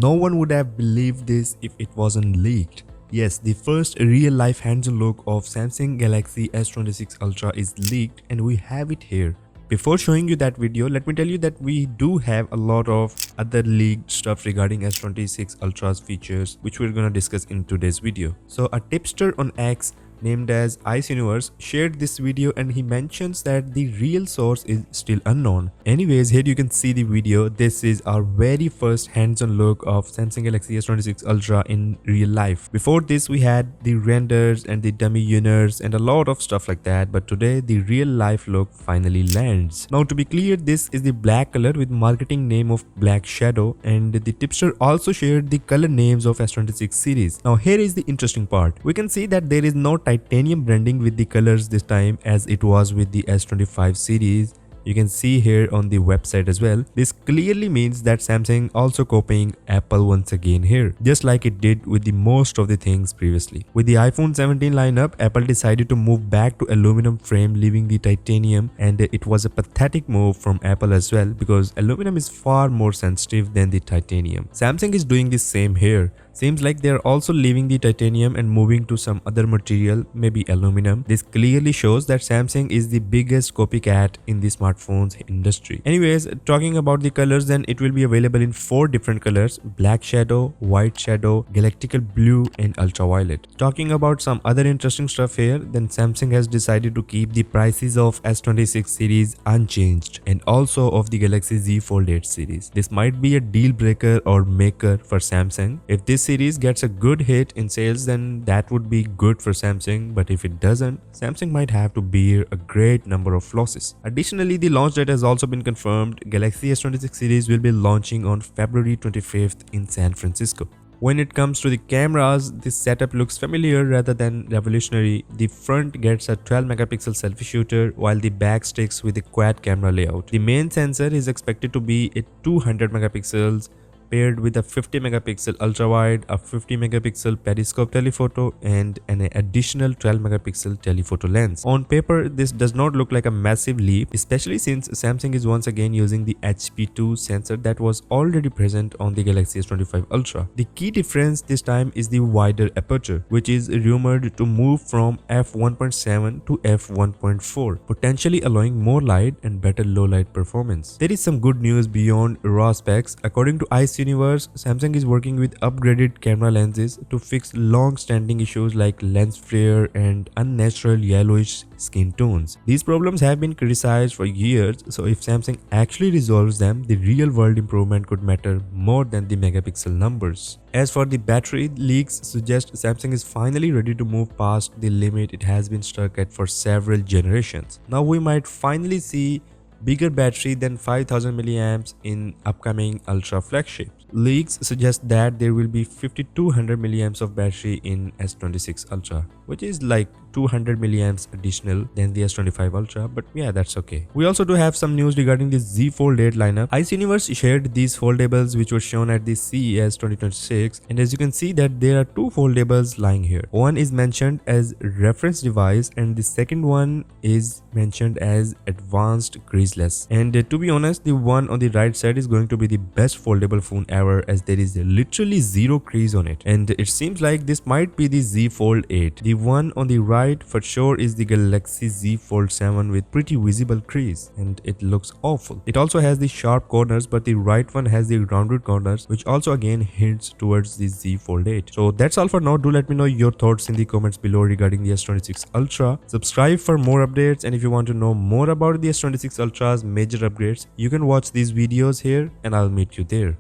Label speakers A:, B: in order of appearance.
A: No one would have believed this if it wasn't leaked. Yes, the first real-life hands-on look of Samsung Galaxy S26 Ultra is leaked and we have it here. Before showing you that video, let me tell you that we do have a lot of other leaked stuff regarding S26 Ultra's features which we're gonna discuss in today's video. So a tipster on X named as Ice Universe shared this video and he mentions that the real source is still unknown. Anyways, here you can see the video. This is our very first hands-on look of Samsung Galaxy S26 Ultra in real life. Before this we had the renders and the dummy units and a lot of stuff like that, but today the real life look finally lands. Now to be clear, this is the black color with marketing name of Black Shadow, and the tipster also shared the color names of S26 series. Now here is the interesting part. We can see that there is no titanium branding with the colors this time as it was with the S25 series. You can see here on the website as well. This clearly means that Samsung also copying Apple once again here, just like it did with the most of the things previously. With the iPhone 17 lineup, Apple decided to move back to aluminum frame, leaving the titanium, and it was a pathetic move from Apple as well because aluminum is far more sensitive than the titanium. Samsung is doing the same here. Seems like they are also leaving the titanium and moving to some other material, maybe aluminum. This clearly shows that Samsung is the biggest copycat in the smartphones industry. Anyways, talking about the colors, then it will be available in 4 different colors: Black Shadow, White Shadow, Galactical Blue and Ultraviolet. Talking about some other interesting stuff here, then Samsung has decided to keep the prices of S26 series unchanged and also of the Galaxy Z Fold 8 series. This might be a deal breaker or maker for Samsung. If this series gets a good hit in sales, then that would be good for Samsung, but if it doesn't, Samsung might have to bear a great number of losses. Additionally, the launch date has also been confirmed. Galaxy S26 series will be launching on February 25th in San Francisco. When it comes to the cameras, this setup looks familiar rather than revolutionary. The front gets a 12 megapixel selfie shooter while the back sticks with a quad camera layout. The main sensor is expected to be at 200 megapixels paired with a 50 megapixel ultra wide, a 50 megapixel periscope telephoto and an additional 12 megapixel telephoto lens. On paper, this does not look like a massive leap, especially since Samsung is once again using the HP2 sensor that was already present on the Galaxy S25 Ultra. The key difference this time is the wider aperture, which is rumored to move from f1.7 to f1.4, potentially allowing more light and better low light performance. There is some good news beyond raw specs. According to Ice Universe, Samsung is working with upgraded camera lenses to fix long-standing issues like lens flare and unnatural yellowish skin tones. These problems have been criticized for years, so if Samsung actually resolves them, the real-world improvement could matter more than the megapixel numbers. As for the battery, leaks suggest Samsung is finally ready to move past the limit it has been stuck at for several generations. Now we might finally see bigger battery than 5000 milliamps in upcoming Ultra flagship. Leaks suggest that there will be 5200 milliamps of battery in S26 Ultra, which is like 200 milliamps additional than the S25 Ultra, but yeah, that's okay. We also do have some news regarding the Z Fold 8 lineup. Ice Universe shared these foldables which were shown at the CES 2026, and as you can see that there are 2 foldables lying here. One is mentioned as reference device and the second one is mentioned as advanced creaseless. And to be honest, the one on the right side is going to be the best foldable phone ever, as there is literally zero crease on it, and it seems like this might be the Z Fold 8. The one on the right for sure is the Galaxy Z Fold 7 with pretty visible crease, and it looks awful. It also has the sharp corners, but the right one has the rounded corners, which also again hints towards the Z Fold 8. So that's all for now. Do let me know your thoughts in the comments below regarding the S26 Ultra. Subscribe for more updates, and if you want to know more about the S26 Ultra's major upgrades, you can watch these videos here and I'll meet you there.